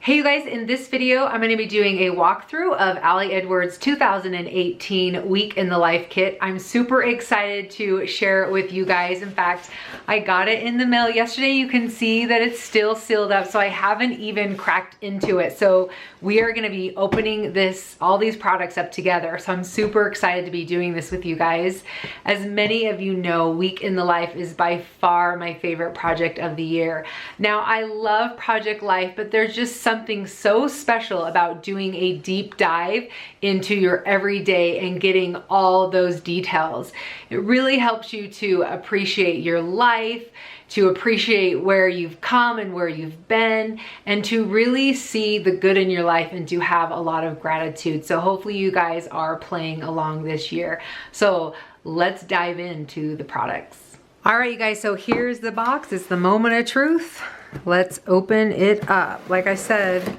Hey you guys, in this video, I'm gonna be doing a walkthrough of Ali Edwards' 2018 Week in the Life kit. I'm super excited to share it with you guys. In fact, I got it in the mail yesterday. You can see that it's still sealed up, so I haven't even cracked into it. So we are gonna be opening all these products up together. So I'm super excited to be doing this with you guys. As many of you know, Week in the Life is by far my favorite project of the year. Now, I love Project Life, but there's just something so special about doing a deep dive into your everyday and getting all those details. It really helps you to appreciate your life, to appreciate where you've come and where you've been, and to really see the good in your life and to have a lot of gratitude. So hopefully you guys are playing along this year. So let's dive into the products. All right, you guys, so here's the box. It's the moment of truth. Let's open it up. Like I said,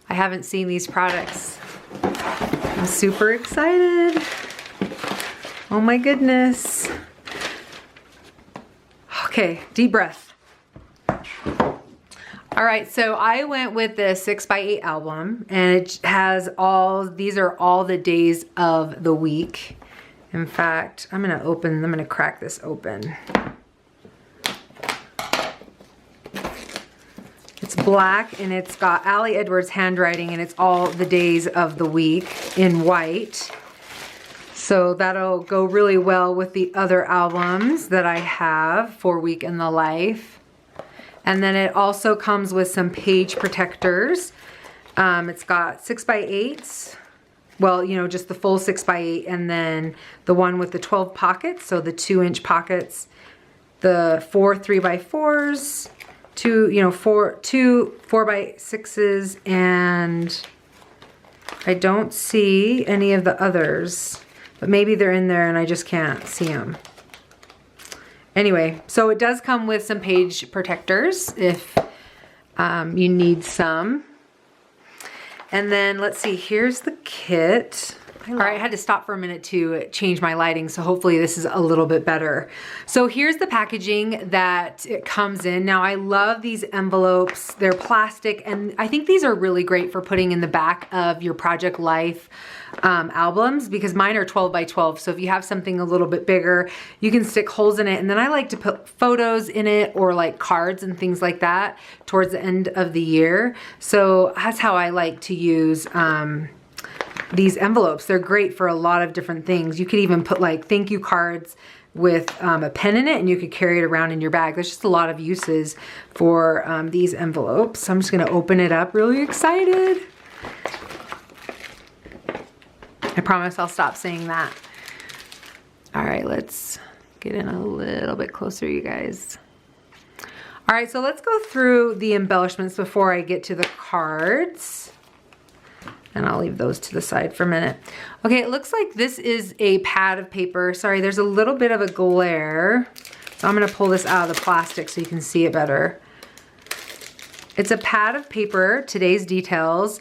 I haven't seen these products. I'm super excited. Oh my goodness. Okay, deep breath. All right, so I went with the 6x8 album, and it has these are all the days of the week. In fact, I'm gonna crack this open. It's black and it's got Ali Edwards handwriting, and it's all the days of the week in white. So that'll go really well with the other albums that I have for Week in the Life. And then it also comes with some page protectors. It's got 6x8s. Well, you know, just the full 6x8, and then the one with the 12 pockets, so the 2-inch pockets, the 4 3x4s, two 4x6s, and I don't see any of the others, but maybe they're in there and I just can't see them. Anyway, so it does come with some page protectors if you need some. And then let's see, here's the kit. All right, I had to stop for a minute to change my lighting, so hopefully this is a little bit better. So here's the packaging that it comes in. Now, I love these envelopes. They're plastic, and I think these are really great for putting in the back of your Project Life albums, because mine are 12x12. So if you have something a little bit bigger, you can stick holes in it. And then I like to put photos in it, or like cards and things like that towards the end of the year. So that's how I like to use these envelopes. They're great for a lot of different things. You could even put like thank you cards with a pen in it, and you could carry it around in your bag. There's just a lot of uses for these envelopes. So I'm just gonna open it up, really excited. I promise I'll stop saying that. All right, let's get in a little bit closer, you guys. All right, so let's go through the embellishments before I get to the cards. And I'll leave those to the side for a minute. Okay, it looks like this is a pad of paper. Sorry, there's a little bit of a glare. So I'm gonna pull this out of the plastic so you can see it better. It's a pad of paper, today's details,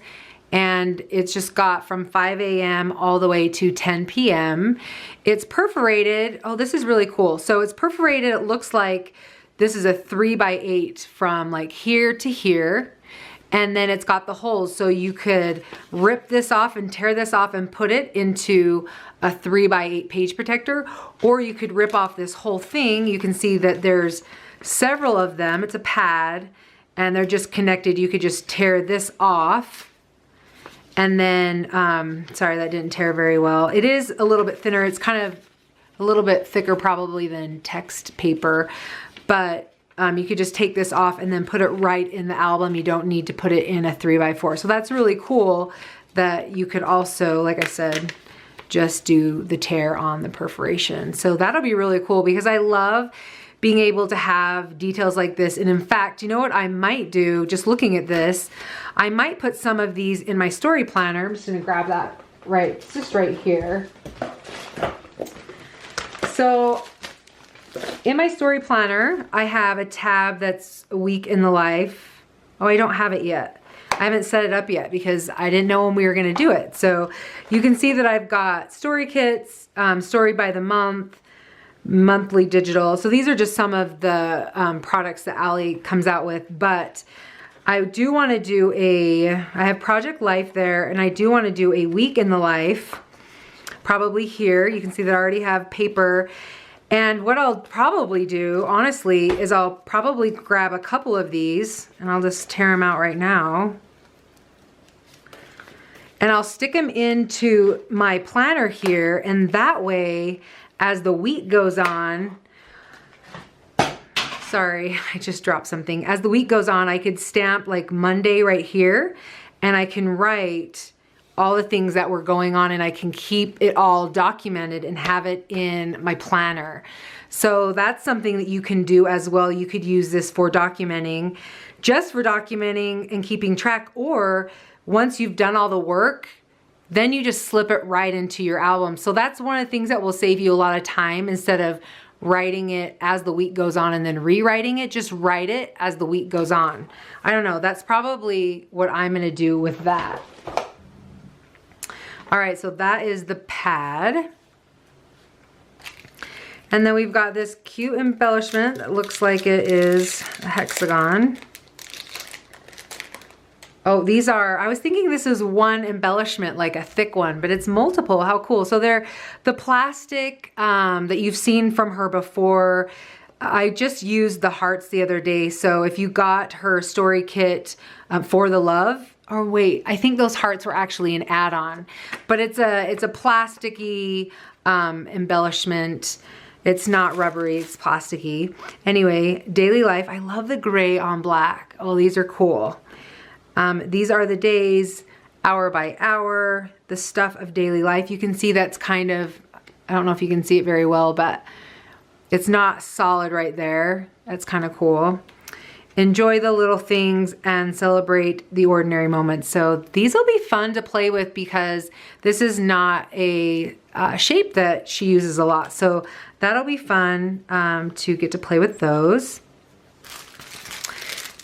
and it's just got from 5 a.m. all the way to 10 p.m. It's perforated. Oh, this is really cool. So it's perforated. It looks like this is a 3x8 from like here to here. And then it's got the holes, so you could rip this off and tear this off and put it into a 3x8 page protector, or you could rip off this whole thing. You can see that there's several of them. It's a pad, and they're just connected. You could just tear this off. And then, sorry, that didn't tear very well. It is a little bit thinner. It's kind of a little bit thicker probably than text paper, but you could just take this off and then put it right in the album. You don't need to put it in a 3x4. So that's really cool that you could also, like I said, just do the tear on the perforation. So that'll be really cool, because I love being able to have details like this. And in fact, you know what I might do, just looking at this, I might put some of these in my story planner. I'm just gonna grab that just right here. So in my story planner, I have a tab that's a Week in the Life. Oh, I don't have it yet. I haven't set it up yet because I didn't know when we were gonna do it. So you can see that I've got story kits, story by the month, monthly digital. So these are just some of the products that Ali comes out with, but I do want to do I have Project Life there, and I do want to do a week in the life, probably here. You can see that I already have paper. And what I'll probably do, honestly, is I'll probably grab a couple of these, and I'll just tear them out right now. And I'll stick them into my planner here, and that way, as the week goes on, sorry, I just dropped something. As the week goes on, I could stamp like Monday right here, and I can write all the things that were going on, and I can keep it all documented and have it in my planner. So that's something that you can do as well. You could use this for documenting, just for documenting and keeping track, or once you've done all the work, then you just slip it right into your album. So that's one of the things that will save you a lot of time. Instead of writing it as the week goes on and then rewriting it, just write it as the week goes on. I don't know, that's probably what I'm gonna do with that. All right, so that is the pad. And then we've got this cute embellishment that looks like it is a hexagon. Oh, these are, I was thinking this is one embellishment, like a thick one, but it's multiple. How cool. So they're the plastic that you've seen from her before. I just used the hearts the other day. So if you got her story kit for the love, or wait, I think those hearts were actually an add-on, but it's a plasticky embellishment. It's not rubbery, it's plasticky. Anyway, daily life. I love the gray on black. Oh, these are cool. These are the days, hour by hour, the stuff of daily life. You can see that's kind of, I don't know if you can see it very well, but it's not solid right there. That's kind of cool. Enjoy the little things and celebrate the ordinary moments. So these will be fun to play with because this is not a shape that she uses a lot. So that'll be fun to get to play with those.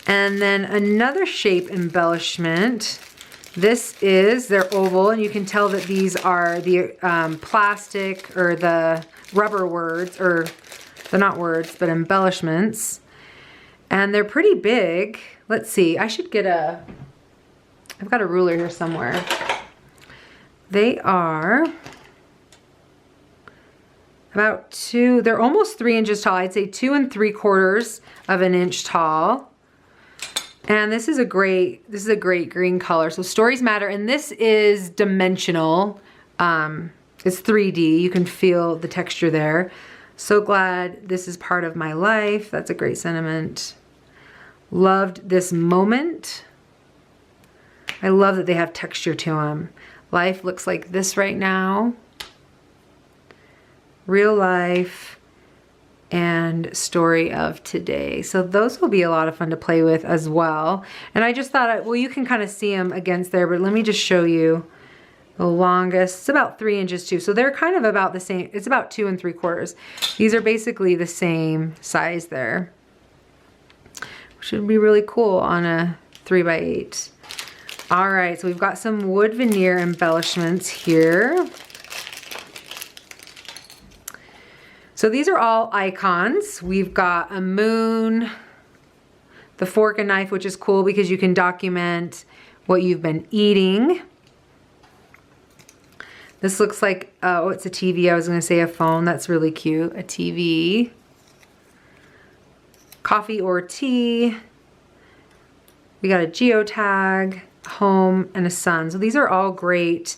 And then another shape embellishment. This is their oval, and you can tell that these are the plastic or the rubber words, or they're not words, but embellishments. And they're pretty big. Let's see, I should get I've got a ruler here somewhere. They are about they're almost 3 inches tall. I'd say 2 3/4 of an inch tall. And this is a great green color. So stories matter, and this is dimensional. It's 3D, you can feel the texture there. So glad this is part of my life. That's a great sentiment. Loved this moment. I love that they have texture to them. Life looks like this right now. Real life. And story of today. So those will be a lot of fun to play with as well. And I just thought, well, you can kind of see them against there, but let me just show you the longest. It's about 3 inches too. So they're kind of about the same. It's about 2 3/4. These are basically the same size there. Which would be really cool on a 3x8. All right, so we've got some wood veneer embellishments here. So these are all icons. We've got a moon, the fork and knife, which is cool because you can document what you've been eating. This looks like, oh, it's a TV. I was gonna say a phone. That's really cute, a TV. Coffee or tea. We got a geotag, home, and a sun. So these are all great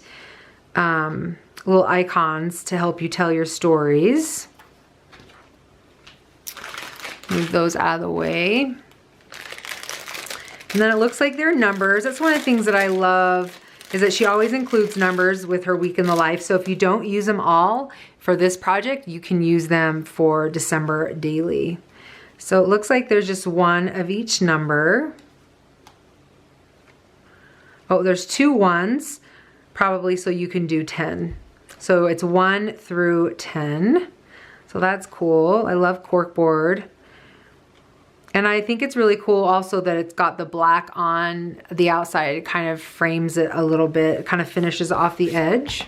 little icons to help you tell your stories. Move those out of the way. And then it looks like they're numbers. That's one of the things that I love, is that she always includes numbers with her week in the life. So if you don't use them all for this project, you can use them for December daily. So it looks like there's just one of each number. Oh, there's 2 ones, probably so you can do 10. So it's 1 through 10. So that's cool. I love corkboard. And I think it's really cool also that it's got the black on the outside. It kind of frames it a little bit. It kind of finishes off the edge.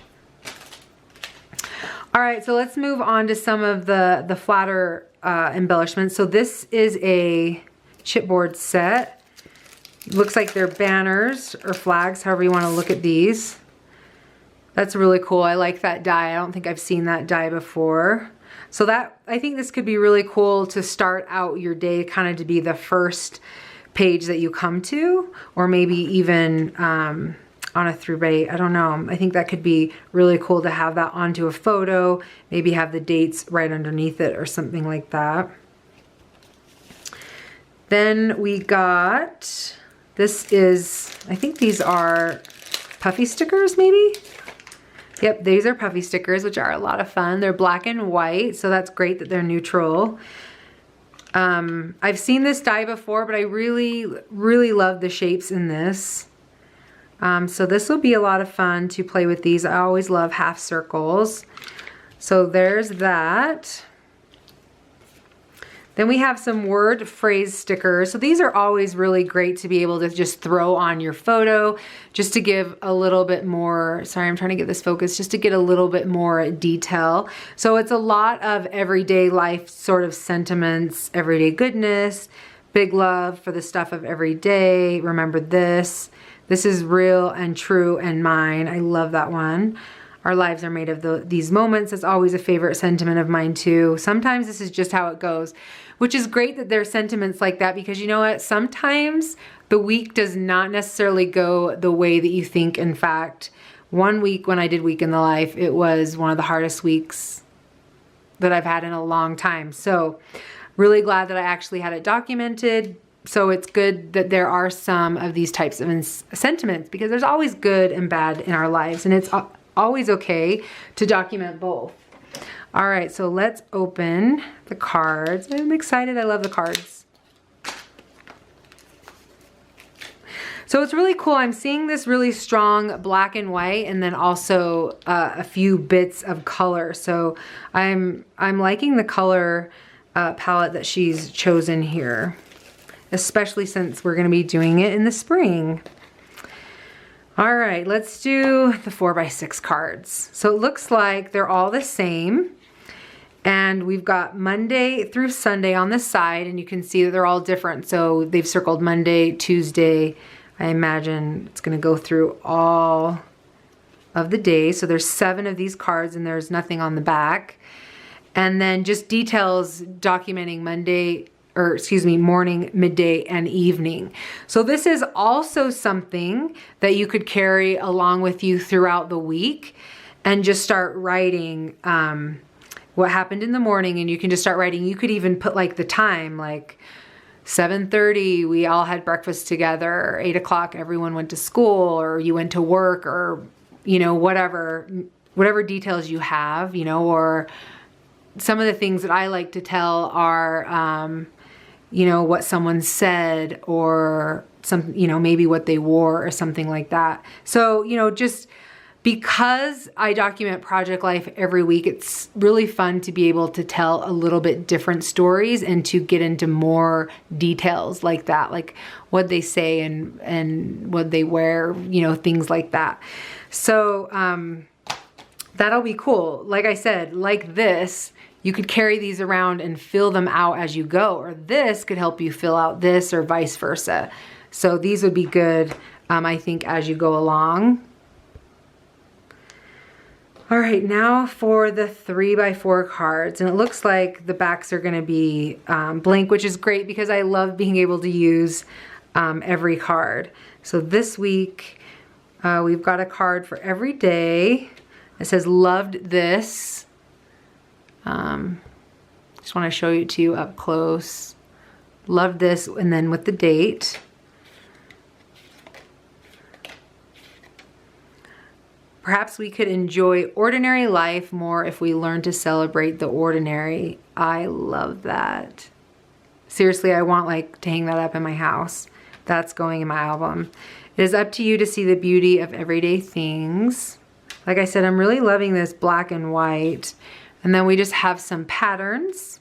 All right, so let's move on to some of the flatter embellishments. So this is a chipboard set. Looks like they're banners or flags, however you want to look at these. That's really cool. I like that die. I don't think I've seen that die before. So that, I think this could be really cool to start out your day, kind of to be the first page that you come to, or maybe even on a through bait. I don't know. I think that could be really cool to have that onto a photo, maybe have the dates right underneath it or something like that. Then we got, this is, I think these are puffy stickers maybe? Yep, these are puffy stickers, which are a lot of fun. They're black and white, so that's great that they're neutral. I've seen this die before, but I really, really love the shapes in this. So this will be a lot of fun to play with these. I always love half circles. So there's that. Then we have some word phrase stickers. So these are always really great to be able to just throw on your photo, just to give a little bit more, sorry, I'm trying to get this focused, just to get a little bit more detail. So it's a lot of everyday life sort of sentiments, everyday goodness, big love for the stuff of every day. Remember this. This is real and true and mine. I love that one. Our lives are made of these moments. That's always a favorite sentiment of mine too. Sometimes this is just how it goes, which is great that there are sentiments like that, because you know what? Sometimes the week does not necessarily go the way that you think. In fact, one week when I did Week in the Life, it was one of the hardest weeks that I've had in a long time. So really glad that I actually had it documented. So it's good that there are some of these types of sentiments, because there's always good and bad in our lives, and it's always okay to document both. All right, so let's open the cards. I'm excited. I love the cards. So it's really cool. I'm seeing this really strong black and white, and then also a few bits of color. So I'm liking the color palette that she's chosen here, especially since we're going to be doing it in the spring. All right, let's do the 4x6 cards. So it looks like they're all the same. And we've got Monday through Sunday on the side, and you can see that they're all different. So they've circled Monday, Tuesday. I imagine it's gonna go through all of the days. So there's 7 of these cards, and there's nothing on the back. And then just details documenting morning, midday, and evening. So this is also something that you could carry along with you throughout the week, and just start writing what happened in the morning, and you can just start writing. You could even put like the time, like 7:30 we all had breakfast together, or 8 o'clock everyone went to school, or you went to work, or you know, whatever details you have, you know. Or some of the things that I like to tell are you know, what someone said, or some, you know, maybe what they wore or something like that. So, you know, just because I document project life every week, it's really fun to be able to tell a little bit different stories and to get into more details like that, like what they say and what they wear, you know, things like that. So that'll be cool. Like I said, like this, you could carry these around and fill them out as you go, or this could help you fill out this, or vice versa. So these would be good, I think, as you go along. All right, now for the 3x4 cards, and it looks like the backs are gonna be blank, which is great because I love being able to use every card. So this week, we've got a card for every day. It says, loved this. Just want to show it to you up close. Loved this, and then with the date. Perhaps we could enjoy ordinary life more if we learn to celebrate the ordinary. I love that. Seriously, I want like to hang that up in my house. That's going in my album. It is up to you to see the beauty of everyday things. Like I said, I'm really loving this black and white. And then we just have some patterns.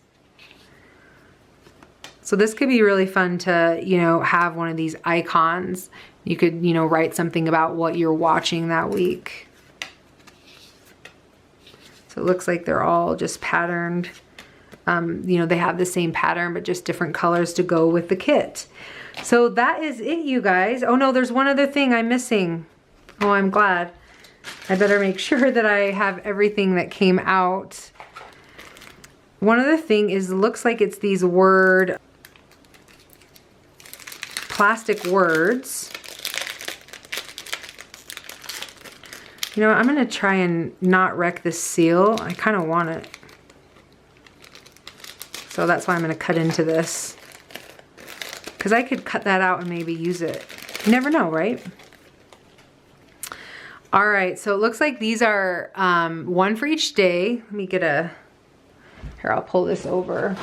So this could be really fun to, you know, have one of these icons. You could, you know, write something about what you're watching that week. So it looks like they're all just patterned. You know, they have the same pattern, but just different colors to go with the kit. So that is it, you guys. Oh no, there's one other thing I'm missing. Oh, I'm glad. I better make sure that I have everything that came out. One other thing is, looks like it's these plastic words. You know, I'm gonna try and not wreck this seal. I kind of want it. So that's why I'm gonna cut into this. Because I could cut that out and maybe use it. You never know, right? All right, so it looks like these are one for each day. Let me get a, here, I'll pull this over.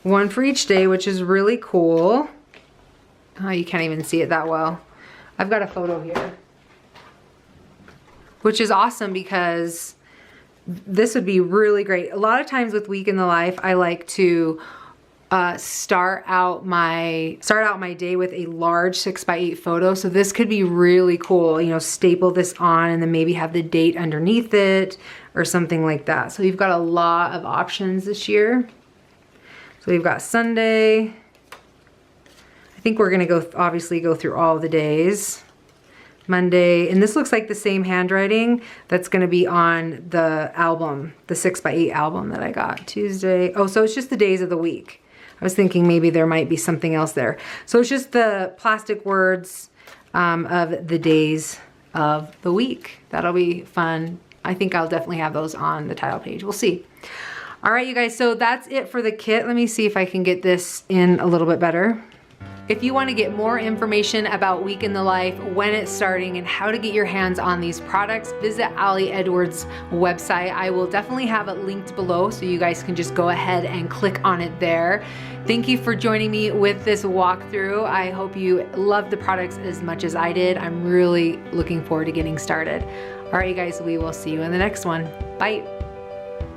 One for each day, which is really cool. Oh, you can't even see it that well. I've got a photo here. Which is awesome because this would be really great. A lot of times with Week in the Life, I like to start out my day with a large 6x8 photo. So this could be really cool. You know, staple this on and then maybe have the date underneath it or something like that. So you've got a lot of options this year. So we've got Sunday. I think we're gonna obviously go through all the days. Monday, and this looks like the same handwriting that's gonna be on the album, the 6x8 album that I got. Tuesday, oh, so it's just the days of the week. I was thinking maybe there might be something else there. So it's just the plastic words of the days of the week. That'll be fun. I think I'll definitely have those on the title page. We'll see. All right, you guys, so that's it for the kit. Let me see if I can get this in a little bit better. If you want to get more information about Week in the Life, when it's starting, and how to get your hands on these products, visit Allie Edwards' website. I will definitely have it linked below so you guys can just go ahead and click on it there. Thank you for joining me with this walkthrough. I hope you loved the products as much as I did. I'm really looking forward to getting started. All right, you guys, we will see you in the next one. Bye.